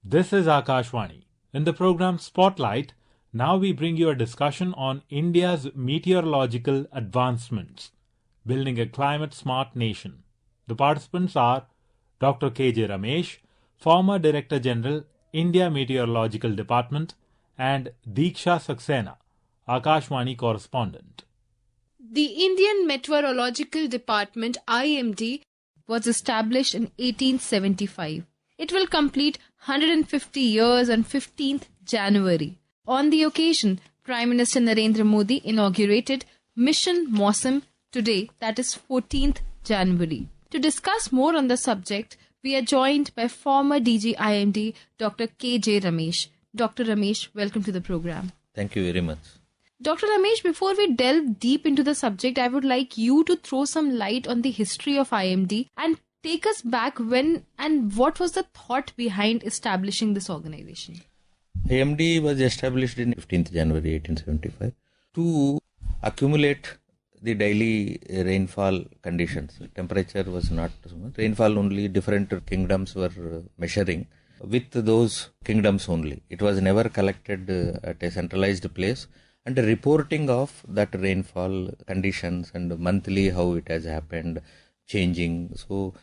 This is Akashvani. In the program Spotlight, now we bring you a discussion on India's meteorological advancements, building a climate-smart nation. The participants are Dr. K.J. Ramesh, former Director General, India Meteorological Department, and Deeksha Saksena, Akashvani Correspondent. The Indian Meteorological Department, IMD, was established in 1875. It will complete 150 years on 15th January. On the occasion, Prime Minister Narendra Modi inaugurated Mission MOSUM today, that is 14th January. To discuss more on the subject, we are joined by former DG IMD, Dr. K.J. Ramesh. Dr. Ramesh, welcome to the program. Thank you very much. Dr. Ramesh, before we delve deep into the subject, I would like you to throw some light on the history of IMD and take us back when and what was the thought behind establishing this organization? IMD was established in 15th January 1875 to accumulate the daily rainfall conditions. Temperature was not so much. Rainfall only different kingdoms were measuring with those kingdoms only. It was never collected at a centralized place, and the reporting of that rainfall conditions and monthly how it has happened, changing. So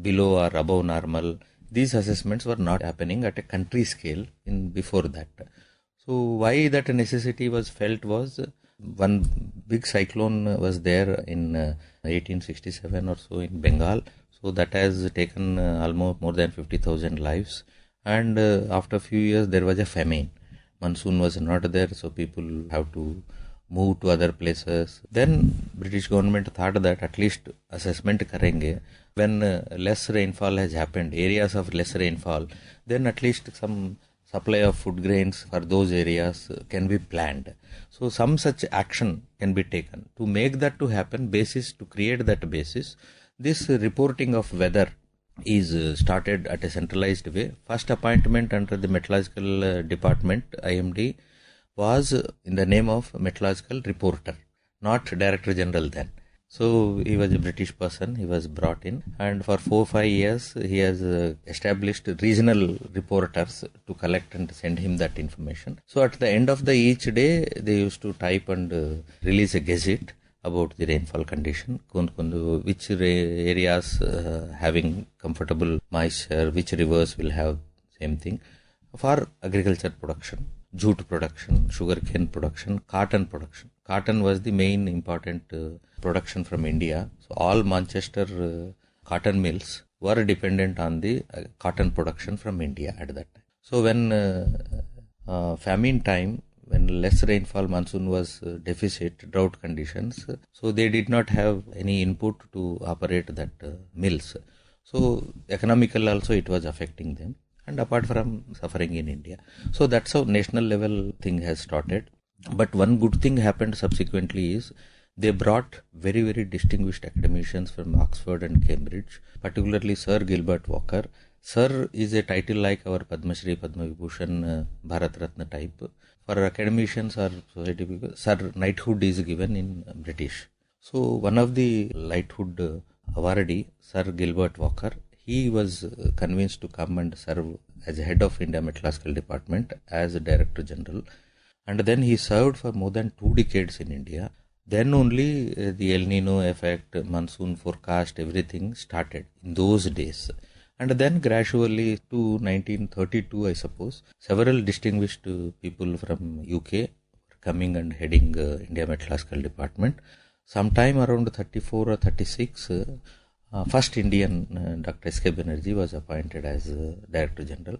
below or above normal, these assessments were not happening at a country scale in before that. So why that necessity was felt was one big cyclone was there in 1867 or so in Bengal. So that has taken almost more than 50,000 lives. And after a few years there was a famine. Monsoon was not there, so people have to move to other places. Then British government thought that at least assessment karenge. When less rainfall has happened, areas of less rainfall, then at least some supply of food grains for those areas can be planned. So some such action can be taken. To make that to happen, to create that basis, this reporting of weather is started at a centralized way. First appointment under the Meteorological Department, IMD, was in the name of Meteorological Reporter, not Director General then. So he was a British person, he was brought in, and for 4-5 years he has established regional reporters to collect and send him that information. So at the end of the each day they used to type and release a gazette about the rainfall condition, which areas having comfortable moisture, which rivers will have same thing. For agriculture production, jute production, sugarcane production, cotton production. Cotton was the main important production from India. So all Manchester cotton mills were dependent on the cotton production from India at that time. So when famine time, when less rainfall, monsoon was deficit, drought conditions, so they did not have any input to operate that mills. So economical also it was affecting them, and apart from suffering in India. So that's how national level thing has started. But one good thing happened subsequently is they brought very, very distinguished academicians from Oxford and Cambridge, particularly Sir Gilbert Walker. Sir is a title like our Padma Shri, Padma Vibhushan, Bharat Ratna type. For academicians or society people, Sir knighthood is given in British. So one of the knighthood awardee, Sir Gilbert Walker, he was convinced to come and serve as head of India Meteorological Department as a Director General. And then he served for more than 2 decades in India. Then only the El Nino effect, monsoon forecast, everything started in those days. And then gradually to 1932, I suppose, several distinguished people from UK were coming and heading India Meteorological Department. Sometime around 34 or 36, first Indian Dr. S.K. Banerjee was appointed as Director General.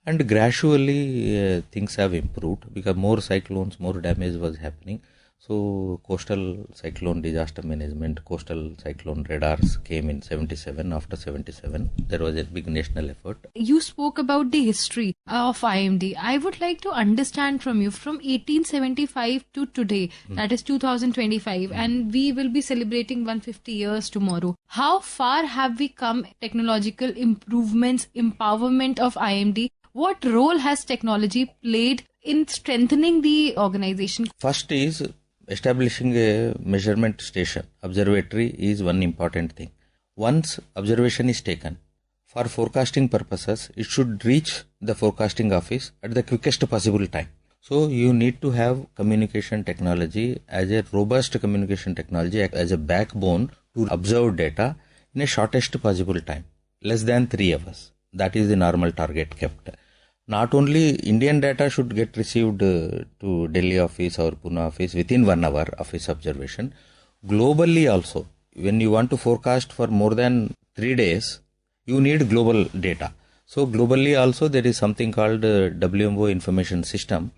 And gradually things have improved because more cyclones, more damage was happening. So coastal cyclone disaster management, coastal cyclone radars came in 77. After 77, there was a big national effort. You spoke about the history of IMD. I would like to understand from you from 1875 to today, that is 2025, and we will be celebrating 150 years tomorrow. How far have we come? Technological improvements, empowerment of IMD. What role has technology played in strengthening the organization? First is establishing a measurement station. Observatory is one important thing. Once observation is taken, For forecasting purposes, it should reach the forecasting office at the quickest possible time. So you need to have communication technology as a robust communication technology as a backbone to observe data in a shortest possible time, less than 3 hours. That is the normal target kept. Not only Indian data should get received to Delhi office or Pune office within 1 hour of its observation. Globally also, when you want to forecast for more than 3 days, you need global data. So globally also there is something called WMO information system.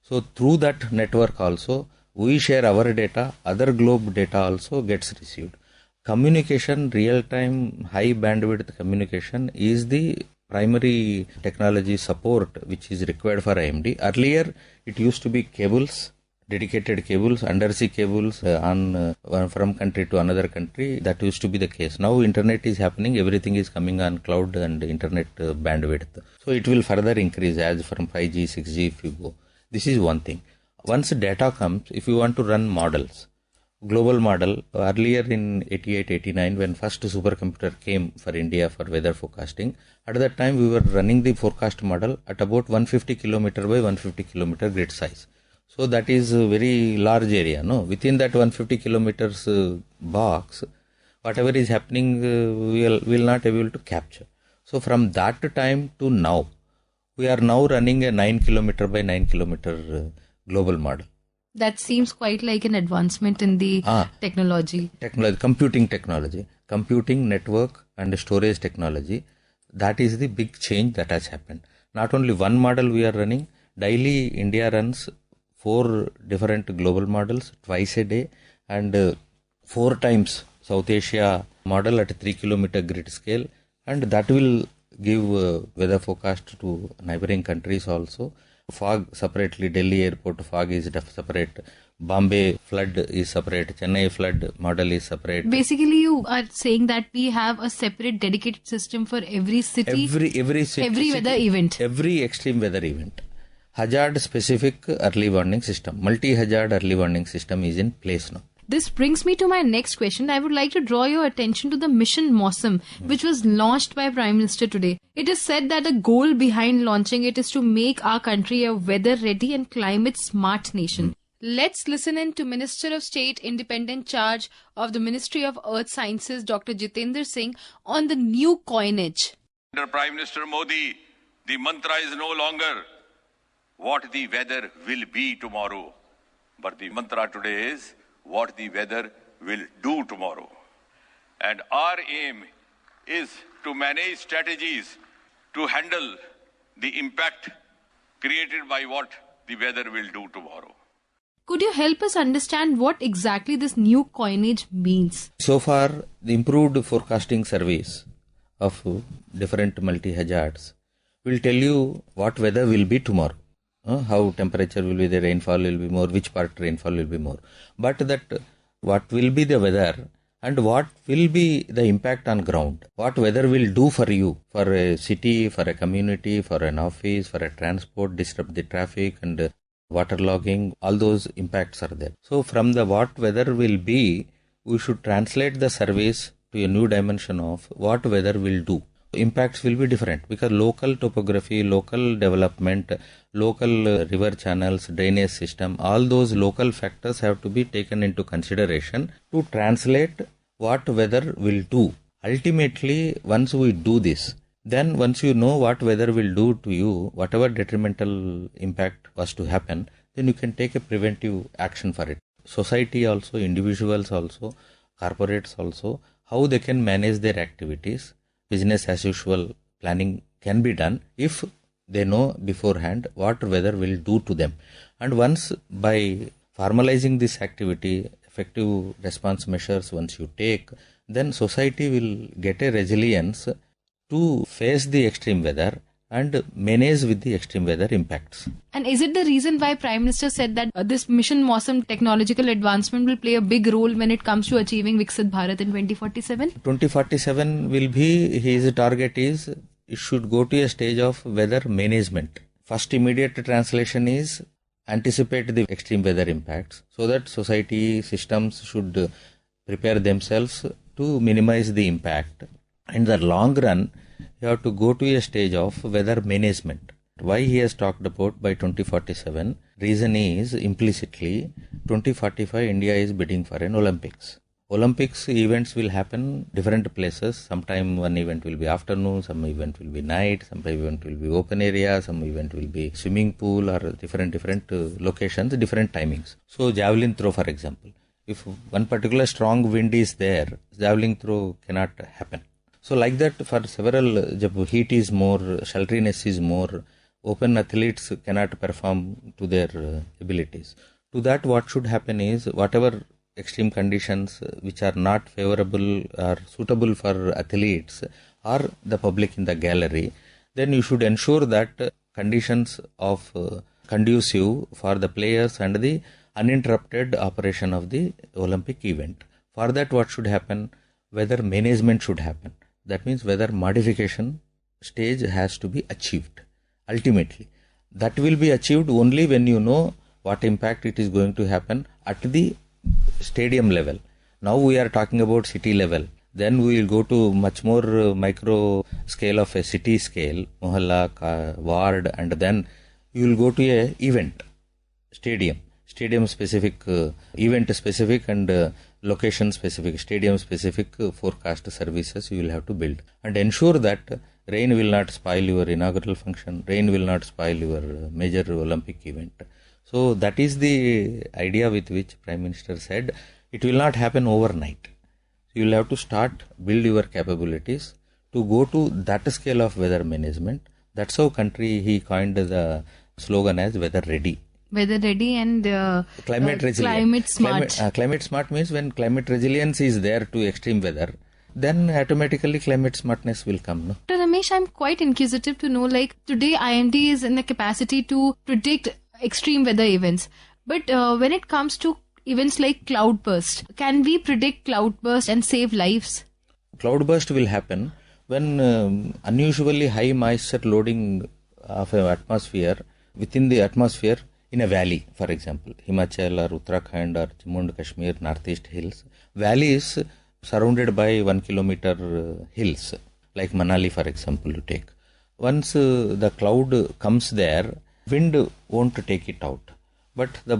So through that network also, we share our data, other globe data also gets received. Communication, real-time, high bandwidth communication is the primary technology support which is required for IMD. Earlier, it used to be cables, dedicated cables, undersea cables from country to another country. That used to be the case. Now internet is happening, everything is coming on cloud and internet bandwidth. So it will further increase as from 5G, 6G if you go. This is one thing. Once data comes, if you want to run models, global model, earlier in 88, 89 when first supercomputer came for India for weather forecasting, at that time we were running the forecast model at about 150 kilometer by 150 kilometer grid size. So that is a very large area. No, within that 150 kilometers box, whatever is happening, we will not able to capture. So from that time to now, we are now running a 9 kilometer by 9 kilometer global model. That seems quite like an advancement in the technology. Computing technology, computing network and storage technology. That is the big change that has happened. Not only one model we are running, daily India runs 4 different global models twice a day and 4 times South Asia model at 3 kilometer grid scale, and that will give weather forecast to neighboring countries also. Fog separately, Delhi airport fog is separate, Bombay flood is separate, Chennai flood model is separate. Basically, you are saying that we have a separate dedicated system for every city, every weather event. Every extreme weather event. Hazard specific early warning system, multi-hazard early warning system is in place now. This brings me to my next question. I would like to draw your attention to the mission MOSUM, which was launched by Prime Minister today. It is said that the goal behind launching it is to make our country a weather-ready and climate-smart nation. Let's listen in to Minister of State, Independent Charge of the Ministry of Earth Sciences, Dr. Jitendra Singh, on the new coinage. Under Prime Minister Modi, the mantra is no longer what the weather will be tomorrow, but the mantra today is what the weather will do tomorrow. And our aim is to manage strategies to handle the impact created by what the weather will do tomorrow. Could you help us understand what exactly this new coinage means? So far, the improved forecasting service of different multi-hazards will tell you what weather will be tomorrow. How temperature will be, the rainfall will be more, which part rainfall will be more. But that what will be the weather and what will be the impact on ground. What weather will do for you, for a city, for a community, for an office, for a transport, disrupt the traffic and waterlogging, all those impacts are there. So from the what weather will be, we should translate the service to a new dimension of what weather will do. Impacts will be different because local topography, local development, local river channels, drainage system, all those local factors have to be taken into consideration to translate what weather will do. Ultimately, once we do this, then once you know what weather will do to you, whatever detrimental impact was to happen, then you can take a preventive action for it. Society also, individuals also, corporates also, how they can manage their activities. Business as usual planning can be done if they know beforehand what weather will do to them. And once by formalizing this activity, effective response measures once you take, then society will get a resilience to face the extreme weather and manage with the extreme weather impacts. And is it the reason why Prime Minister said that this mission MOSUM technological advancement will play a big role when it comes to achieving Viksit Bharat in 2047? 2047 will be, his target is, it should go to a stage of weather management. First immediate translation is anticipate the extreme weather impacts so that society systems should prepare themselves to minimize the impact. In the long run, you have to go to a stage of weather management. Why he has talked about by 2047? Reason is implicitly 2045 India is bidding for an Olympics. Olympics events will happen different places. Sometime one event will be afternoon, some event will be night, some event will be open area, some event will be swimming pool or different locations, different timings. So javelin throw, for example, if one particular strong wind is there, javelin throw cannot happen. So like that, for several, heat is more, shelteriness is more, open athletes cannot perform to their abilities. To that, what should happen is whatever extreme conditions which are not favorable or suitable for athletes or the public in the gallery, then you should ensure that conditions of conducive for the players and the uninterrupted operation of the Olympic event. For that, what should happen? Weather management should happen. That means weather modification stage has to be achieved. Ultimately, that will be achieved only when you know what impact it is going to happen at the stadium level. Now we are talking about city level. Then we will go to much more micro scale of a city scale, mohalla, ward, and then you will go to a event, stadium specific, event specific and location specific, stadium specific forecast services you will have to build and ensure that rain will not spoil your inaugural function, rain will not spoil your major Olympic event. So that is the idea with which Prime Minister said it will not happen overnight. You will have to start, build your capabilities to go to that scale of weather management. That's how he coined the slogan as weather ready. Weather ready and climate resilient. Climate smart. Climate smart means when climate resilience is there to extreme weather, then automatically climate smartness will come. No? Dr. Ramesh, I'm quite inquisitive to know, like today IMD is in the capacity to predict extreme weather events. But when it comes to events like cloudburst, can we predict cloudburst and save lives? Cloudburst will happen when unusually high moisture loading of an atmosphere within the atmosphere in a valley, for example, Himachal or Uttarakhand or Jammu and Kashmir, Northeast hills. Valley is surrounded by 1 kilometer hills, like Manali, for example, you take. Once the cloud comes there, wind won't take it out. But the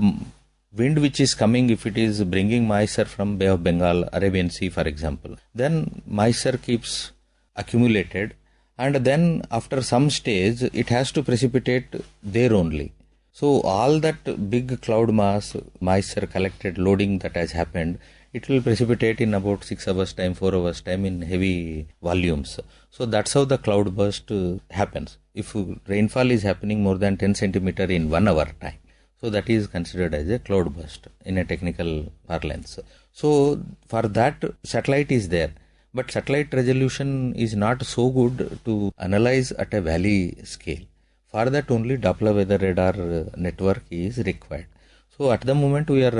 wind which is coming, if it is bringing moisture from Bay of Bengal, Arabian Sea, for example, then moisture keeps accumulated and then after some stage, it has to precipitate there only. So all that big cloud mass, moisture collected, loading that has happened, it will precipitate in about 6 hours time, 4 hours time in heavy volumes. So that's how the cloud burst happens. If rainfall is happening more than 10 centimeter in 1 hour time, so that is considered as a cloud burst in a technical parlance. So for that, satellite is there. But satellite resolution is not so good to analyze at a valley scale. For that only Doppler weather radar network is required. So at the moment we are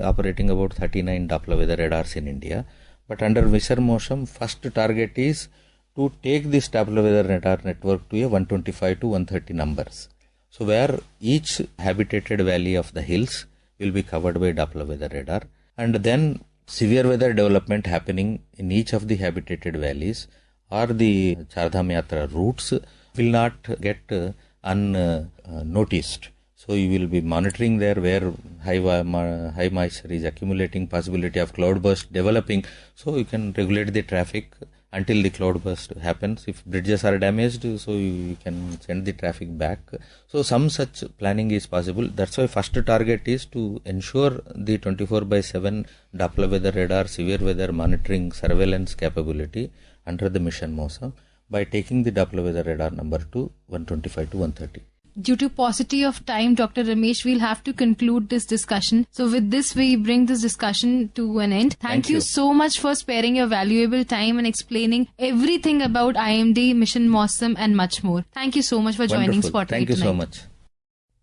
operating about 39 Doppler weather radars in India. But under MOSUM, first target is to take this Doppler weather radar network to a 125 to 130 numbers. So where each habitated valley of the hills will be covered by Doppler weather radar, and then severe weather development happening in each of the habitated valleys or the Chardham Yatra routes will not get unnoticed. So you will be monitoring there where high moisture is accumulating, possibility of cloudburst developing. So you can regulate the traffic until the cloudburst happens. If bridges are damaged, so you can send the traffic back. So some such planning is possible. That's why first target is to ensure the 24/7 Doppler weather radar, severe weather monitoring surveillance capability under the mission MOSUM by taking the Doppler weather radar number to 125 to 130. Due to paucity of time, Dr. Ramesh, we'll have to conclude this discussion. So with this, we bring this discussion to an end. Thank you so much for sparing your valuable time and explaining everything about IMD, Mission MOSUM and much more. Thank you so much for joining Spotlight Thank you tonight. so much.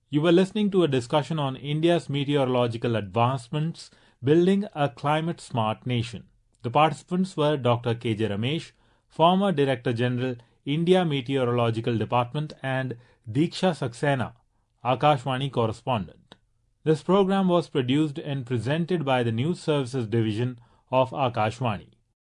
You were listening to a discussion on India's meteorological advancements, building a climate-smart nation. The participants were Dr. K.J. Ramesh, former Director General, India Meteorological Department, and Deeksha Saksena, Akashvani Correspondent. This program was produced and presented by the News Services Division of Akashvani.